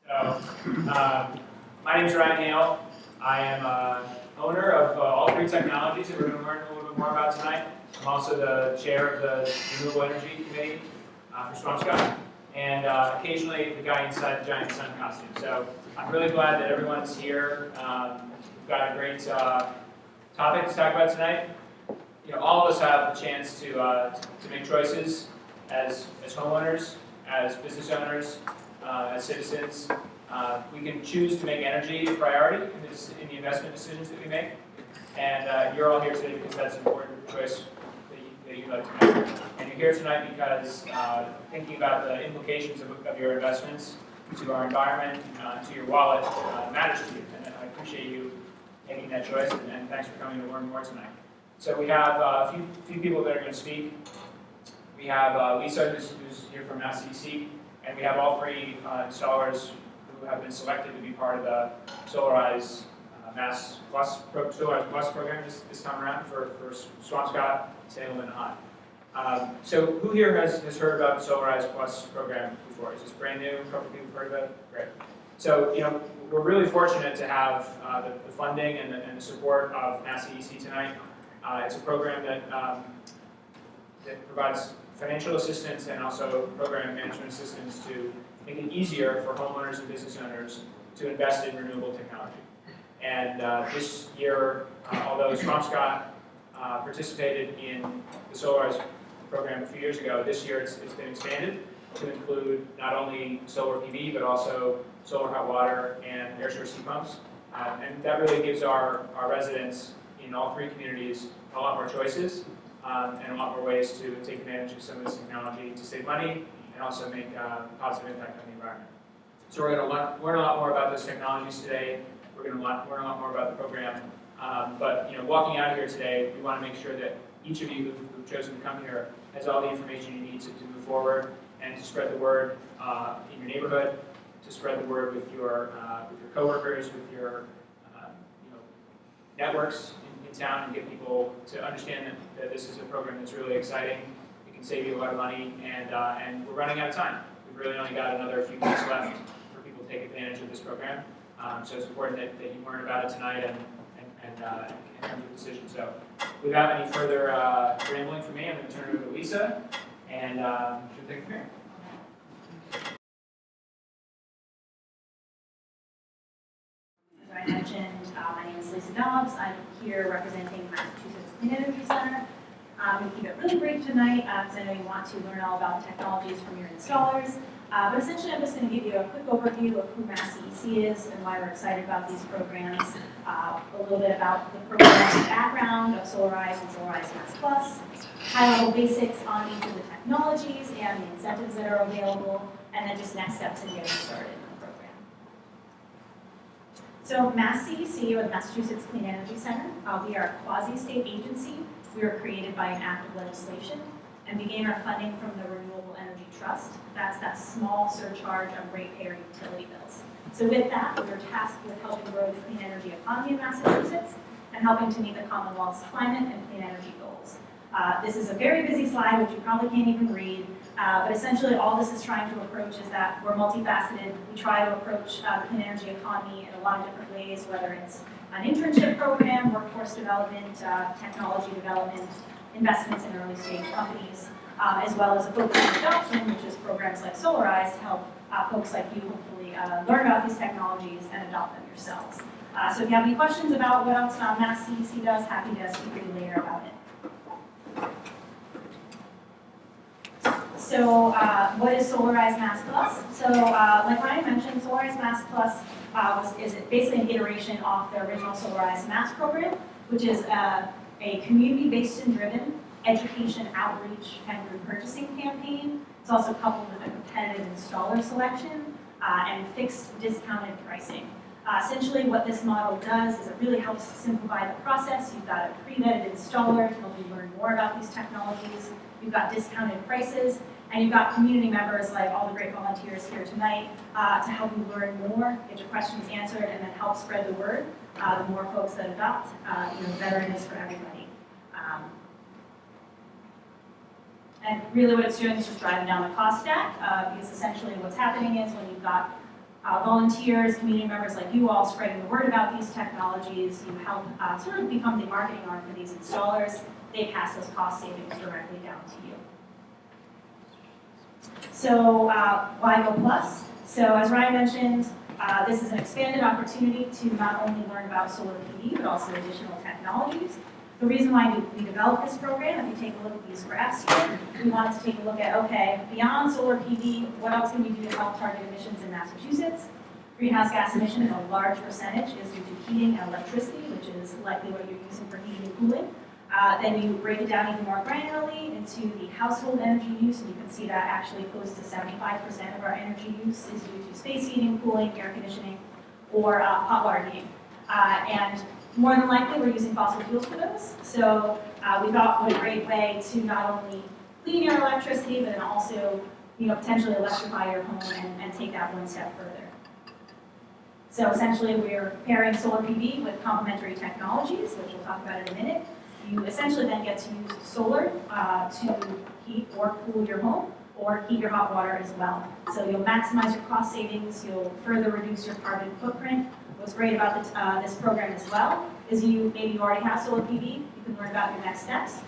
So, my name is Ryan Hale. I am owner of all three technologies that we're going to learn a little bit more about tonight. I'm also the chair of the Renewable Energy Committee for Swampscott, and occasionally the guy inside the giant sun costume. So I'm really glad that everyone's here. We've got a great topic to talk about tonight. You know, all of us have the chance to make choices as homeowners, as business owners, as citizens. We can choose to make energy a priority in the investment decisions that we make. And you're all here today because that's an important choice that you'd like to make. And you're here tonight because thinking about the implications of your investments to our environment, to your wallet, matters to you. And I appreciate you making that choice, and thanks for coming to learn more tonight. So we have a few people that are going to speak. We have Lisa, who's here from MassDC, and we have all three installers who have been selected to be part of the Solarize Solarize Plus program this time around for Swampscott, Salem, and Hunt. So who here has heard about the Solarize Plus program before? Is this brand new? A couple people heard about it? Great. So, you know, we're really fortunate to have the funding and the support of MassDC tonight. It's a program that provides financial assistance and also program management assistance to make it easier for homeowners and business owners to invest in renewable technology. And this year, although Swampscott participated in the Solarize program a few years ago, this year it's been expanded to include not only solar PV, but also solar hot water and air source heat pumps. And that really gives our residents in all three communities a lot more choices and a lot more ways to take advantage of some of this technology to save money and also make a positive impact on the environment. So we're going to learn a lot more about those technologies today. We're going to learn a lot more about the program. But you know, walking out of here today, we want to make sure that each of you who've chosen to come here has all the information you need to move forward and to spread the word in your neighborhood, to spread the word with your coworkers, with your networks in town, and get people to understand that this is a program that's really exciting. It can save you a lot of money, and we're running out of time. We've really only got another few weeks left for people to take advantage of this program. So it's important that you learn about it tonight and come to a decision. So without any further rambling from me, I'm going to turn it over to Lisa, and she'll take it from here. As I mentioned, my name is Lisa Dobbs. I'm here representing Massachusetts Clean Energy Center. I'm going to keep it really brief tonight because I know you want to learn all about technologies from your installers. But essentially, I'm just going to give you a quick overview of who MassDC is and why we're excited about these programs, a little bit about the program's background of Solarize and Solarize Mass Plus, high-level basics on each of the technologies and the incentives that are available, and then just next steps in getting started in the program. So MassDC, or the Massachusetts Clean Energy Center, we are a quasi-state agency. We were created by an act of legislation and began our funding from the Renewable Energy Trust. That's that small surcharge on ratepayer utility bills. So with that, we are tasked with helping grow the clean energy economy in Massachusetts and helping to meet the Commonwealth's climate and clean energy goals. This is a very busy slide, which you probably can't even read, but essentially all this is trying to approach is that we're multifaceted. We try to approach the clean energy economy in a lot of different ways, whether it's an internship program, workforce development, technology development, investments in early stage companies, as well as a focus on adoption, which is programs like Solarize to help folks like you hopefully learn about these technologies and adopt them yourselves. So if you have any questions about what else MassDC does, happy to speak with you later about it. So what is Solarize Mass Plus? So like Ryan mentioned, Solarize Mass Plus is basically an iteration off the original Solarize Mass program, which is a community-based and driven education, outreach, and group purchasing campaign. It's also coupled with a competitive installer selection and fixed discounted pricing. Essentially what this model does is it really helps simplify the process. You've got a pre-vetted installer to help you learn more about these technologies. You've got discounted prices, and you've got community members like all the great volunteers here tonight to help you learn more, get your questions answered, and then help spread the word. The more folks that adopt, the better it is for everybody. And really what it's doing is just driving down the cost stack, because essentially what's happening is when you've got volunteers, community members like you all spreading the word about these technologies. You help sort of become the marketing arm for these installers. They pass those cost savings directly down to you. So why Go Plus? So as Ryan mentioned, this is an expanded opportunity to not only learn about solar PV, but also additional technologies. The reason why we developed this program, if you take a look at these graphs here, we wanted to take a look at, okay, beyond solar PV, what else can we do to help target emissions in Massachusetts? Greenhouse gas emissions, a large percentage is due to heating and electricity, which is likely what you're using for heating and cooling. Then you break it down even more granularly into the household energy use, and you can see that actually close to 75% of our energy use is due to space heating, cooling, air conditioning, or hot water heating. And more than likely, we're using fossil fuels for those. So we thought what a great way to not only clean your electricity, but then also potentially electrify your home and take that one step further. So essentially, we're pairing solar PV with complementary technologies, which we'll talk about in a minute. You essentially then get to use solar to heat or cool your home, or heat your hot water as well. So you'll maximize your cost savings, you'll further reduce your carbon footprint. What's great about this program as well is maybe you already have solar PV, you can learn about your next steps,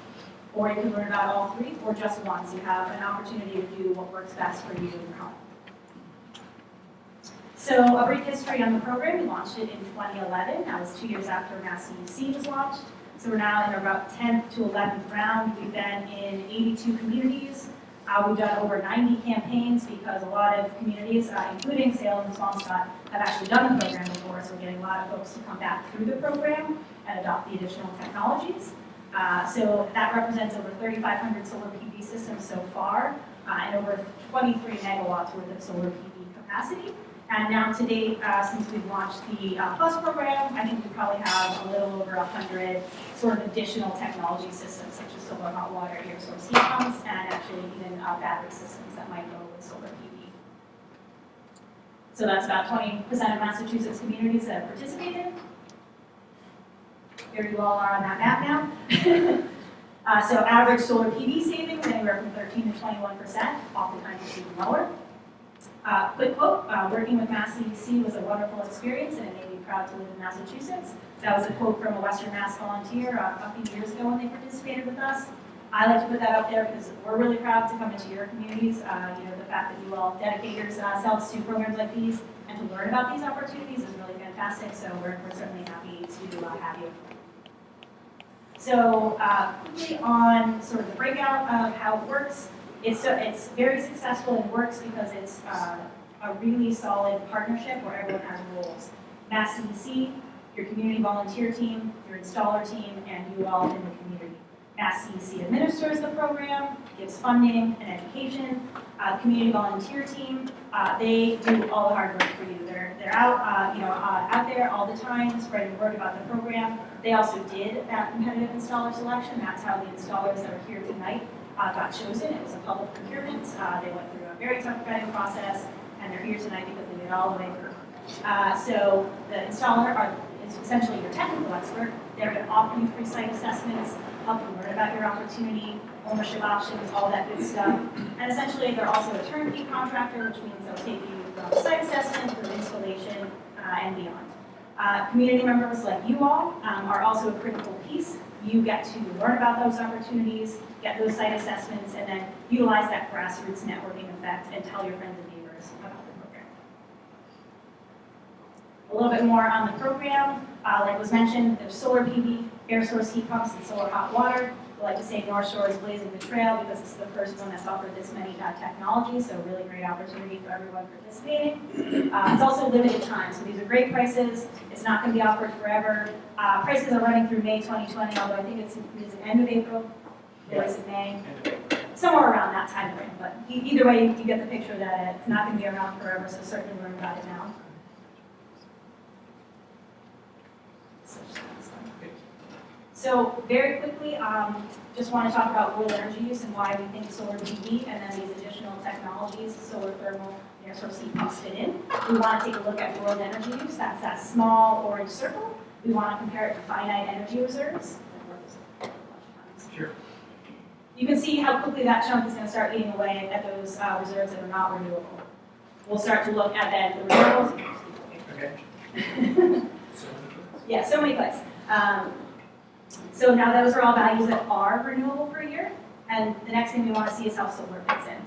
or you can learn about all three, or just one. So you have an opportunity to do what works best for you in your home. So a brief history on the program. We launched it in 2011. That was 2 years after Mass CEC was launched. So we're now in about 10th to 11th round. We've been in 82 communities. We've done over 90 campaigns because a lot of communities, including Salem and Swampscott, have actually done the program before, so we're getting a lot of folks to come back through the program and adopt the additional technologies. So that represents over 3,500 solar PV systems so far, and over 23 megawatts worth of solar PV capacity. And now to date, since we've launched the Plus program, I think we probably have a little over 100 sort of additional technology systems, such as solar hot water, air source heat pumps, and actually even battery systems that might go with solar PV. So that's about 20% of Massachusetts communities that have participated. Here you all are on that map now. So average solar PV savings anywhere from 13 to 21%, oftentimes it's even lower. Quick quote, working with Mass CEC was a wonderful experience and it made me proud to live in Massachusetts. That was a quote from a Western Mass volunteer a few years ago when they participated with us. I like to put that up there because we're really proud to come into your communities. The fact that you all dedicate yourselves to programs like these and to learn about these opportunities is really fantastic, so we're certainly happy to have you. So quickly on sort of the breakout of how it works. It's very successful and works because it's a really solid partnership where everyone has roles. Mass CEC, your community volunteer team, your installer team, and you all in the community. Mass CEC administers the program, gives funding and education. The community volunteer team, they do all the hard work for you. They're out, out there all the time, spreading word about the program. They also did that competitive installer selection. That's how the installers that are here tonight got chosen. It was a public procurement. They went through a very tough vetting process, and they're here tonight because they made it all the way through. So the installer is essentially your technical expert. They're going to offer you free site assessments, help you learn about your opportunity, ownership options, all that good stuff. And essentially, they're also a turnkey contractor, which means they'll take you from site assessment through installation and beyond. Community members like you all are also a critical piece. You get to learn about those opportunities, get those site assessments, and then utilize that grassroots networking effect and tell your friends and neighbors about the program. A little bit more on the program. Like was mentioned, there's solar PV, air source heat pumps, and solar hot water. We like to say North Shore is blazing the trail because it's the first one that's offered this many technologies, so really great opportunity for everyone participating. It's also limited time, so these are great prices. It's not going to be offered forever. Prices are running through May 2020, although I think it's the end of April, or is it May? Somewhere around that time frame, but either way, you get the picture that it's not going to be around forever, so certainly learn about it now. So very quickly, just want to talk about world energy use and why we think solar PV and then these additional technologies, solar thermal, air source heat pumps fit in. We want to take a look at world energy use. That's that small orange circle. We want to compare it to finite energy reserves. Sure. You can see how quickly that chunk is going to start eating away at those reserves that are not renewable. We'll start to look at then the renewables. Okay. Yeah, so many clicks. So now those are all values that are renewable per year, and the next thing we want to see is how solar fits in.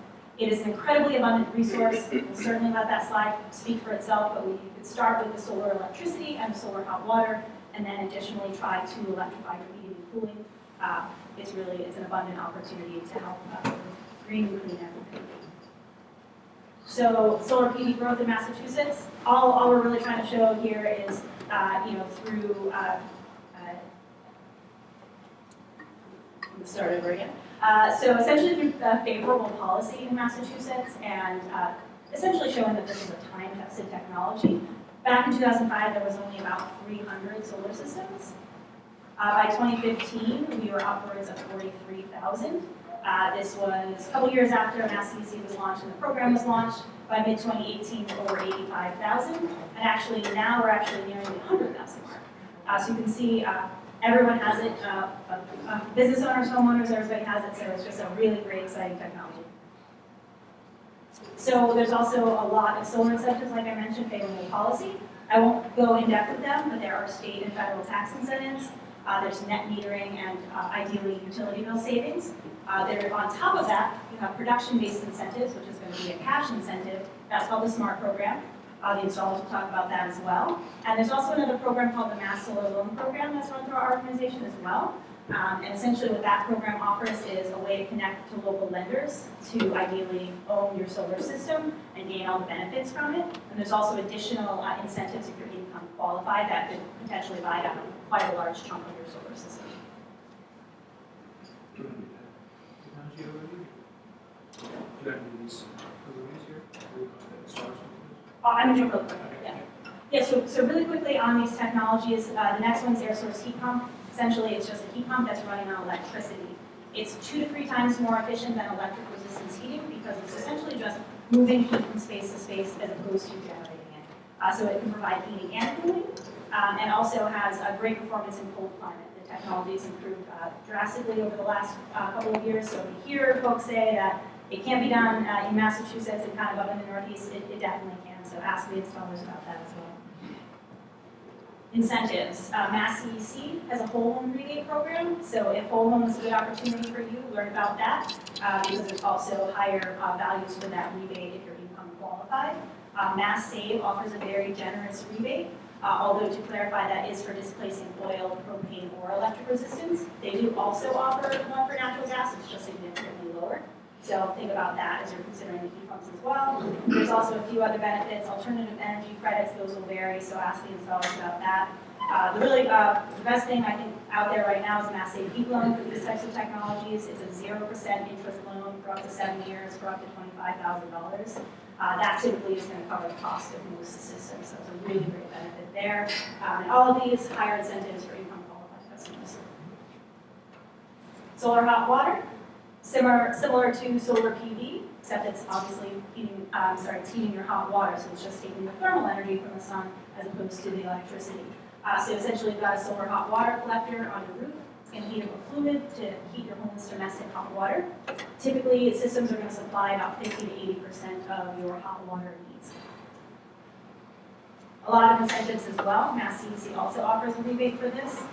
It is an incredibly abundant resource. We'll certainly let that slide speak for itself, but we could start with the solar electricity and the solar hot water, and then additionally try to electrify your heating and cooling. It's an abundant opportunity to help green and clean energy. So solar PV growth in Massachusetts, all we're really trying to show here is, through, let's start over again. So essentially through favorable policy in Massachusetts and essentially showing that this is a time-tested technology. Back in 2005, there was only about 300 solar systems. By 2015, we were upwards of 43,000. This was a couple years after Mass CEC was launched and the program was launched. By mid-2018, over 85,000. And actually, now we're actually nearing the 100,000 mark. So you can see everyone has it. Business owners, homeowners, everybody has it. So it's just a really great, exciting technology. So there's also a lot of solar incentives, like I mentioned, favorable policy. I won't go in depth with them, but there are state and federal tax incentives. There's net metering and ideally utility bill savings. On top of that, you have production-based incentives, which is going to be a cash incentive. That's called the SMART program. The installers will talk about that as well. And there's also another program called the Mass Solar Loan Program that's run through our organization as well. And essentially what that program offers is a way to connect to local lenders to ideally own your solar system and gain all the benefits from it. And there's also additional incentives if you're income qualified that could potentially buy down quite a large chunk of your solar system. I'm going to jump real quick. Yeah, so really quickly on these technologies, the next one's air source heat pump. Essentially, it's just a heat pump that's running on electricity. It's 2 to 3 times more efficient than electric resistance heating because it's essentially just moving heat from space to space as opposed to generating it. So it can provide heating and cooling, and also has a great performance in cold climate. The technology has improved drastically over the last couple of years. So if you hear folks say that it can't be done in Massachusetts and kind of up in the Northeast, it definitely can. So ask the installers about that as well. Incentives. Mass CEC has a whole home rebate program. So if whole home is a good opportunity for you, learn about that because there's also higher values for that rebate if you're income qualified. Mass Save offers a very generous rebate. Although to clarify, that is for displacing oil, propane, or electric resistance. They do also offer one for natural gas. It's just significantly lower. So think about that as you're considering the heat pumps as well. There's also a few other benefits, alternative energy credits, those will vary, so ask the installers about that. The best thing I think out there right now is a Mass Save Heat Loan for these types of technologies. It's a 0% interest loan for up to 7 years for up to $25,000. That typically is going to cover the cost of most systems, so it's a really great benefit there. And all of these higher incentives for income qualified customers. Solar hot water. Similar to solar PV, except it's obviously it's heating your hot water, so it's just taking the thermal energy from the sun as opposed to the electricity. So essentially, you've got a solar hot water collector on your roof. It's going to heat up a fluid to heat your home's domestic hot water. Typically, systems are going to supply about 50 to 80% of your hot water needs. A lot of incentives as well. Mass CEC also offers a rebate for this.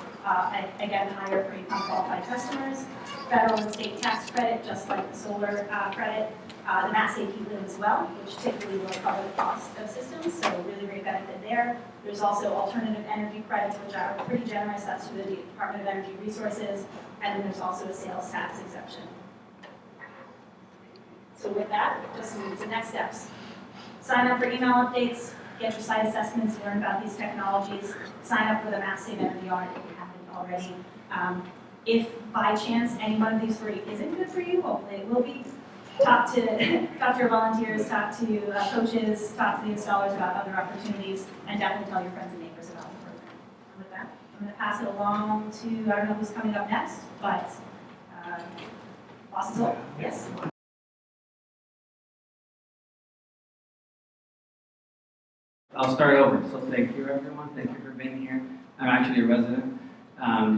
Again, higher for income qualified customers. Federal and state tax credit, just like the solar credit. The Mass Save Heat Loan as well, which typically will cover the cost of systems, so really great benefit there. There's also alternative energy credits, which are pretty generous. That's through the Department of Energy Resources. And then there's also a sales tax exemption. So with that, just move to next steps. Sign up for email updates, get your site assessments, learn about these technologies, sign up for the Mass Save Energy audit if you haven't already. If by chance any one of these 3 isn't good for you, hopefully it will be. Talk to your volunteers, talk to coaches, talk to the installers about other opportunities, and definitely tell your friends and neighbors about the program. And with that, I'm going to pass it along to, I don't know who's coming up next, but Boston Solar. Yes. I'll start over. So thank you, everyone. Thank you for being here. I'm actually a resident.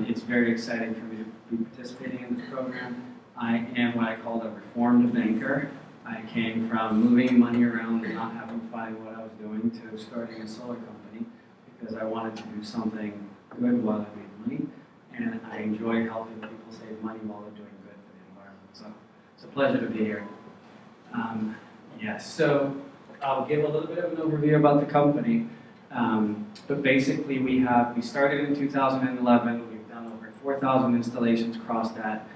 It's very exciting for me to be participating in this program. I am what I call a reformed banker. I came from moving money around and not having fun what I was doing to starting a solar company because I wanted to do something good while I made money, and I enjoy helping people save money while they're doing good for the environment. So it's a pleasure to be here. Yes, so I'll give a little bit of an overview about the company. But basically we started in 2011. We've done over 4,000 installations across that.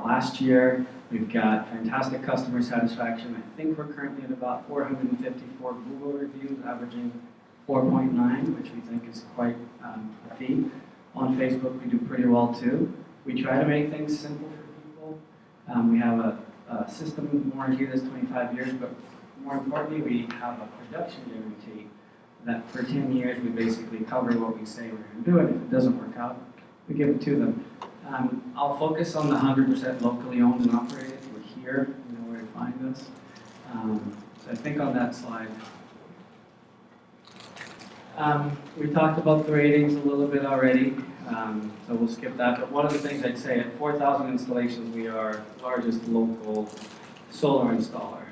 Last year, we've got fantastic customer satisfaction. I think we're currently at about 454 Google reviews, averaging 4.9, which we think is quite a feat. On Facebook, we do pretty well too. We try to make things simple for people. We have a system warranty that's 25 years, but more importantly, we have a production guarantee that for 10 years we basically cover what we say we're going to do, and if it doesn't work out, we give it to them. I'll focus on the 100% locally owned and operated. We're here, you know where to find us. So I think on that slide, we talked about the ratings a little bit already, so we'll skip that. But one of the things I'd say, at 4,000 installations, we are the largest local solar installer.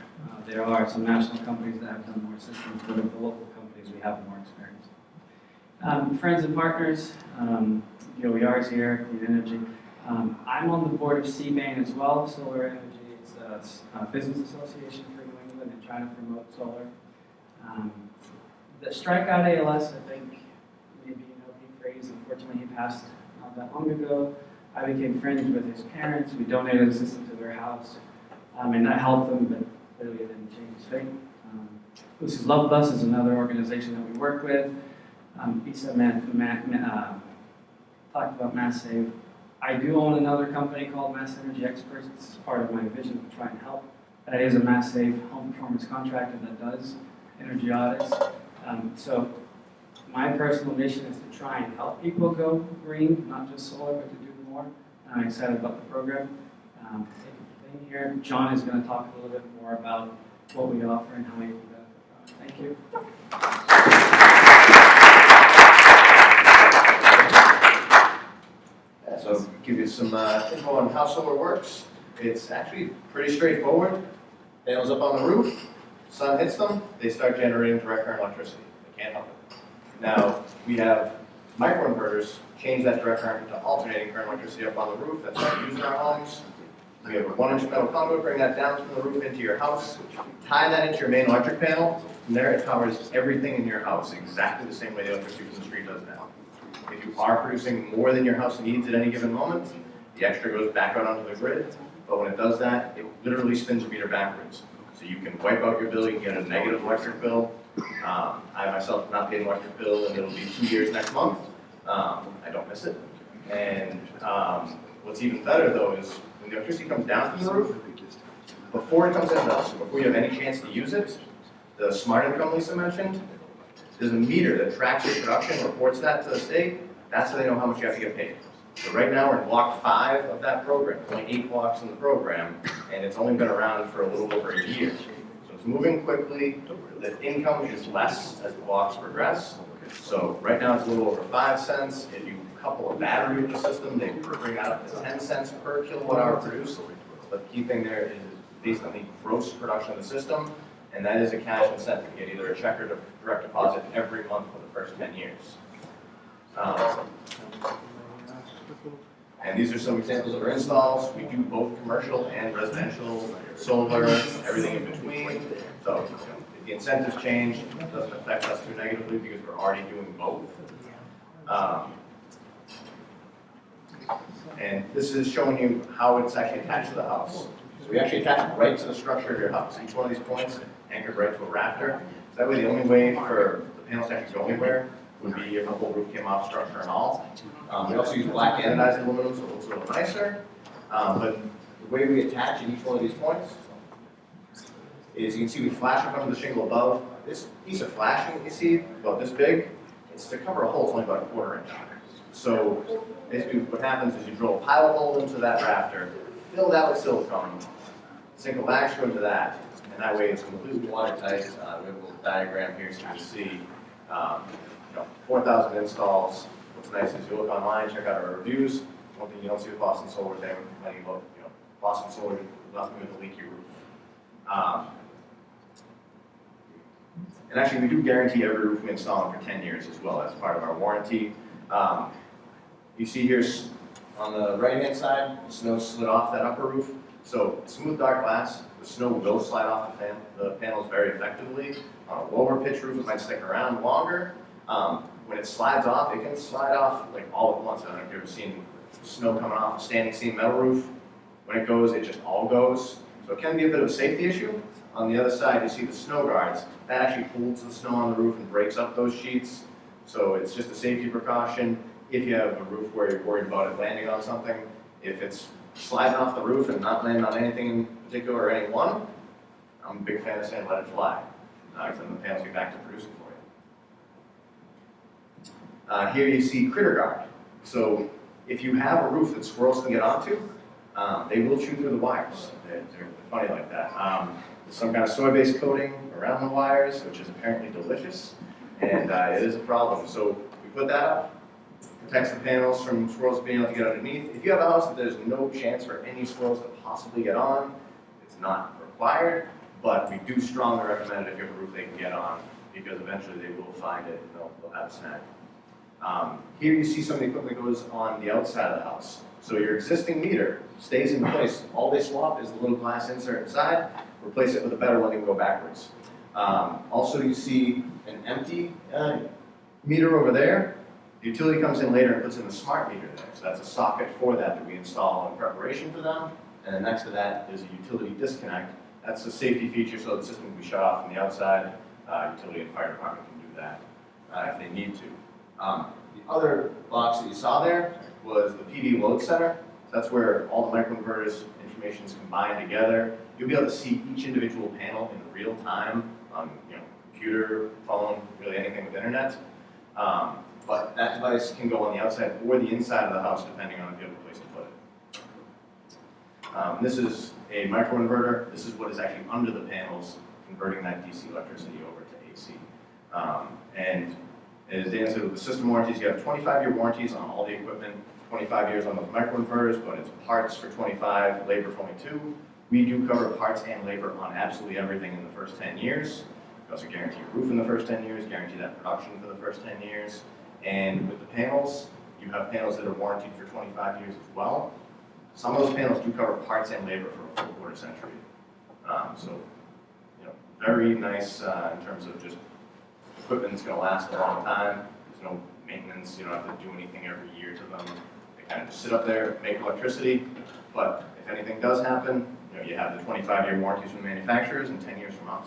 There are some national companies that have done more systems, but of the local companies, we have more experience. Friends and partners, DOER's here, Clean Energy. I'm on the board of CBAN as well, Solar Energy. It's a business association for New England and trying to promote solar. The strikeout ALS, I think, maybe you know Pete Fraze. Unfortunately, he passed not that long ago. I became friends with his parents. We donated a system to their house, and that helped them, but clearly it didn't change his fate. Lucy's Love Bus is another organization that we work with. Lisa talked about Mass Save. I do own another company called Mass Energy Experts. This is part of my vision to try and help. That is a Mass Save home performance contractor that does energy audits. So my personal mission is to try and help people go green, not just solar, but to do more. And I'm excited about the program. Thank you for being here. John is going to talk a little bit more about what we offer and how you can benefit from it. Thank you. So give you some info on how solar works. It's actually pretty straightforward. Panels up on the roof, sun hits them, they start generating direct current electricity. They can't help it. Now, we have microinverters change that direct current to alternating current electricity up on the roof that's not used in our homes. We have a 1-inch metal conduit, bring that down from the roof into your house, tie that into your main electric panel, and there it powers everything in your house exactly the same way the electricity from the street does now. If you are producing more than your house needs at any given moment, the extra goes back out onto the grid, but when it does that, it literally spins your meter backwards. So you can wipe out your bill, you can get a negative electric bill. I myself have not paid an electric bill, and it'll be 2 years next month. I don't miss it. And what's even better though is when the electricity comes down from the roof, before it comes into the house, before you have any chance to use it, the smart income Lisa mentioned, there's a meter that tracks your production, reports that to the state. That's how they know how much you have to get paid. So right now we're in block 5 of that program. Only 8 blocks in the program, and it's only been around for a little over a year. So it's moving quickly. The income is less as the blocks progress. So right now it's a little over 5 cents. If you couple a battery with the system, they bring that up to 10 cents per kilowatt hour produced. But the key thing there is based on the gross production of the system, and that is a cash incentive. You get either a check or direct deposit every month for the first 10 years. And these are some examples of our installs. We do both commercial and residential, solar, everything in between. So if the incentives change, it doesn't affect us too negatively because we're already doing both. And this is showing you how it's actually attached to the house. So we actually attach it right to the structure of your house. Each one of these points anchored right to a rafter. So that way the only way for the panels to actually go anywhere would be if the whole roof came off structure and all. We also use black anodized aluminum so it looks a little nicer. But the way we attach at each one of these points is you can see we flash it under the shingle above. This piece of flashing that you see, about this big, it's to cover a hole, it's only about a 1/4 inch. So basically what happens is you drill a pilot hole into that rafter, fill that with silicone, sink a lag screw into that, and that way it's completely watertight. We have a little diagram here so you can see 4,000 installs. What's nice is you look online, check out our reviews. One thing you don't see with Boston Solar, they have plenty about, Boston Solar, nothing with a leaky roof. And actually, we do guarantee every roof we install for 10 years as well. That's part of our warranty. You see here on the right-hand side, the snow slid off that upper roof. So smooth, dark glass, the snow will slide off the panels very effectively. On a lower pitch roof, it might stick around longer. When it slides off, it can slide off like all at once. I don't know if you've ever seen snow coming off a standing seam metal roof. When it goes, it just all goes. So it can be a bit of a safety issue. On the other side, you see the snow guards. That actually holds the snow on the roof and breaks up those sheets. So it's just a safety precaution. If you have a roof where you're worried about it landing on something, if it's sliding off the roof and not landing on anything in particular or anyone, I'm a big fan of saying let it fly. Because then the panels get back to producing for you. Here you see critter guard. So if you have a roof that squirrels can get onto, they will chew through the wires. They're funny like that. There's some kind of soy-based coating around the wires, which is apparently delicious, and it is a problem. So we put that up, protects the panels from squirrels being able to get underneath. If you have a house that there's no chance for any squirrels to possibly get on, it's not required, but we do strongly recommend it if you have a roof they can get on, because eventually they will find it and they'll have a snack. Here you see some of the equipment that goes on the outside of the house. So your existing meter stays in place. All they swap is the little glass insert inside, replace it with a better one and go backwards. Also you see an empty meter over there. The utility comes in later and puts in the smart meter there. So that's a socket for that we install in preparation for them. And then next to that is a utility disconnect. That's a safety feature so the system can be shut off from the outside. Utility and fire department can do that if they need to. The other box that you saw there was the PV load center. So that's where all the microinverters information is combined together. You'll be able to see each individual panel in real time on computer, phone, really anything with internet. But that device can go on the outside or the inside of the house depending on if you have a place to put it. This is a microinverter. This is what is actually under the panels, converting that DC electricity over to AC. And as Dan said, with the system warranties, you have 25-year warranties on all the equipment, 25 years on those microinverters, but it's parts for 25, labor for only 2. We do cover parts and labor on absolutely everything in the first 10 years. We also guarantee a roof in the first 10 years, guarantee that production for the first 10 years. And with the panels, you have panels that are warranted for 25 years as well. Some of those panels do cover parts and labor for a full quarter century. So, very nice in terms of just equipment that's going to last a long time. There's no maintenance. You don't have to do anything every year to them. They kind of just sit up there, make electricity. But if anything does happen, you have the 25-year warranties from the manufacturers and 10 years from us.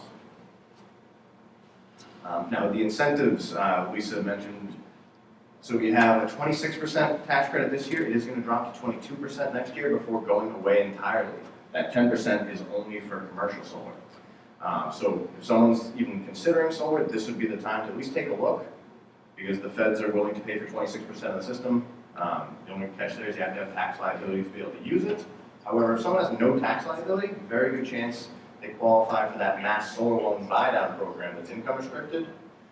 Now, the incentives Lisa mentioned. So we have a 26% tax credit this year. It is going to drop to 22% next year before going away entirely. That 10% is only for commercial solar. So if someone's even considering solar, this would be the time to at least take a look, because the feds are willing to pay for 26% of the system. The only catch there is you have to have tax liability to be able to use it. However, if someone has no tax liability, very good chance they qualify for that mass solar loan buy-down program that's income restricted.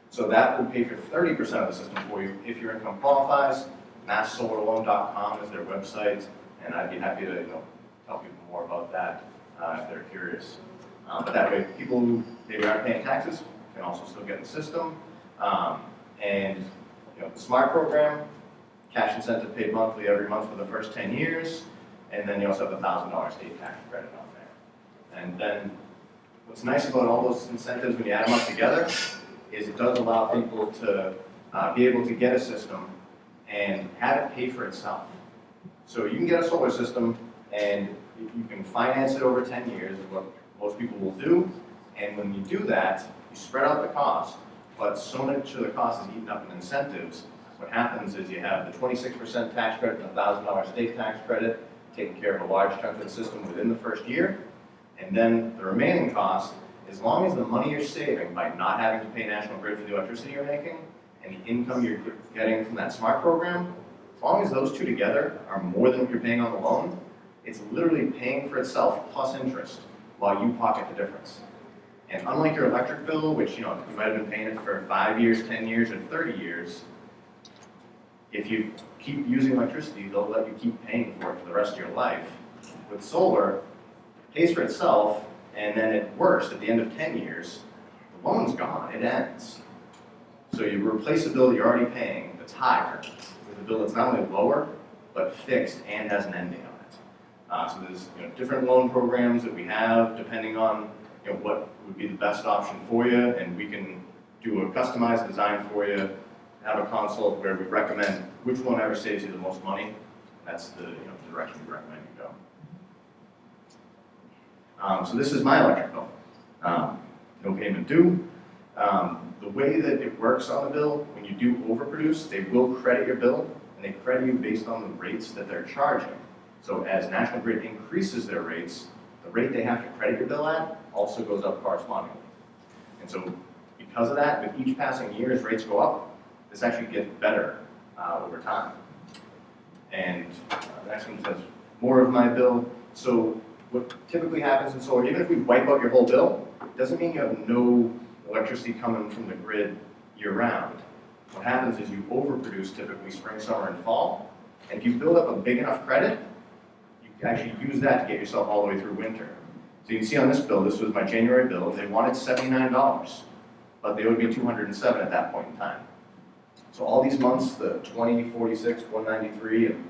So that would pay for 30% of the system for you if your income qualifies. MassSolarLoan.com is their website, and I'd be happy to tell people more about that if they're curious. But that way, people who maybe aren't paying taxes can also still get the system. And the SMART program, cash incentive paid monthly every month for the first 10 years, and then you also have the $1,000 state tax credit on there. And then what's nice about all those incentives when you add them up together is it does allow people to be able to get a system and have it pay for itself. So you can get a solar system and you can finance it over 10 years, is what most people will do. And when you do that, you spread out the cost, but so much of the cost is eaten up in incentives. What happens is you have the 26% tax credit and $1,000 state tax credit, taking care of a large chunk of the system within the first year. And then the remaining cost, as long as the money you're saving by not having to pay National Grid for the electricity you're making, and the income you're getting from that SMART program, as long as those two together are more than what you're paying on the loan, it's literally paying for itself plus interest while you pocket the difference. And unlike your electric bill, which you might have been paying it for 5 years, 10 years, or 30 years, if you keep using electricity, they'll let you keep paying for it for the rest of your life. With solar, it pays for itself, and then at worst, at the end of 10 years, The loan's gone, it ends. So you replace a bill you're already paying that's higher with a bill that's not only lower, but fixed and has an ending on it. So there's different loan programs that we have depending on what would be the best option for you, and we can do a customized design for you, have a consult where we recommend which one ever saves you the most money. That's the direction we recommend you go. So this is my electric bill. No payment due. The way that it works on the bill, when you do overproduce, they will credit your bill, and they credit you based on the rates that they're charging. So as National Grid increases their rates, the rate they have to credit your bill at also goes up correspondingly. And so because of that, with each passing year as rates go up, this actually gets better over time. And the next one says, more of my bill. So what typically happens in solar, even if we wipe out your whole bill, it doesn't mean you have no electricity coming from the grid year-round. What happens is you overproduce typically spring, summer, and fall. And if you build up a big enough credit, you can actually use that to get yourself all the way through winter. So you can see on this bill, this was my January bill, they wanted $79, but they owed me $207 at that point in time. So all these months, the 20, 46, 193, and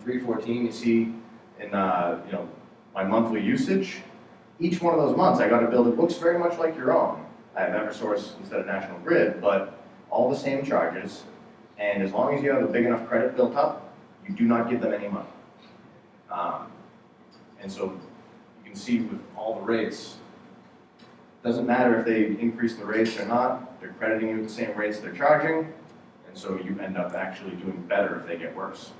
314, you see in my monthly usage, each one of those months I got a bill that looks very much like your own. I have EverSource instead of National Grid, but all the same charges, and as long as you have a big enough credit built up, you do not give them any money. And so you can see with all the rates, it doesn't matter if they increase the rates or not, they're crediting you at the same rates they're charging, and so you end up actually doing better if they get worse.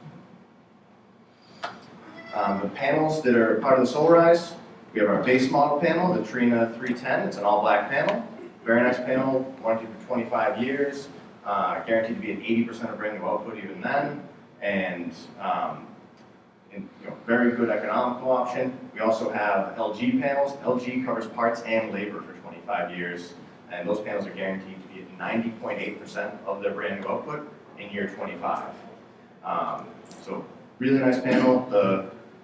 The panels that are part of the Solarize, we have our base model panel, the Trina 310. It's an all-black panel. Very nice panel, warranty for 25 years, guaranteed to be at 80% of brand new output even then, and very good economical option. We also have LG panels. LG covers parts and labor for 25 years, and those panels are guaranteed to be at 90.8% of their brand new output in year 25. So really nice panel.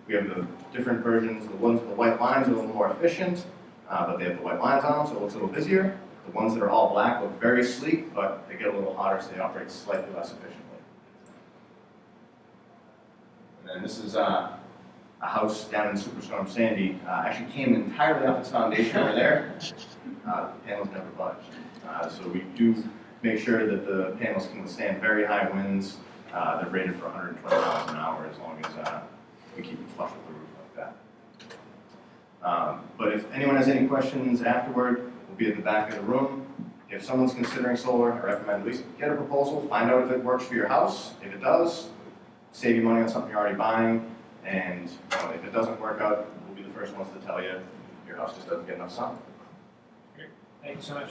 We have the different versions. The ones with the white lines are a little more efficient, but they have the white lines on them, so it looks a little busier. The ones that are all black look very sleek, but they get a little hotter, so they operate slightly less efficiently. And then this is a house down in Superstorm Sandy. Actually came entirely off its foundation over there. The panels never budged. So we do make sure that the panels can withstand very high winds. They're rated for 120 miles an hour as long as we keep it flush with the roof like that. But if anyone has any questions afterward, we'll be at the back of the room. If someone's considering solar, I recommend at least get a proposal, find out if it works for your house. If it does, save you money on something you're already buying. And if it doesn't work out, we'll be the first ones to tell you your house just doesn't get enough sun. Great. Thank you so much.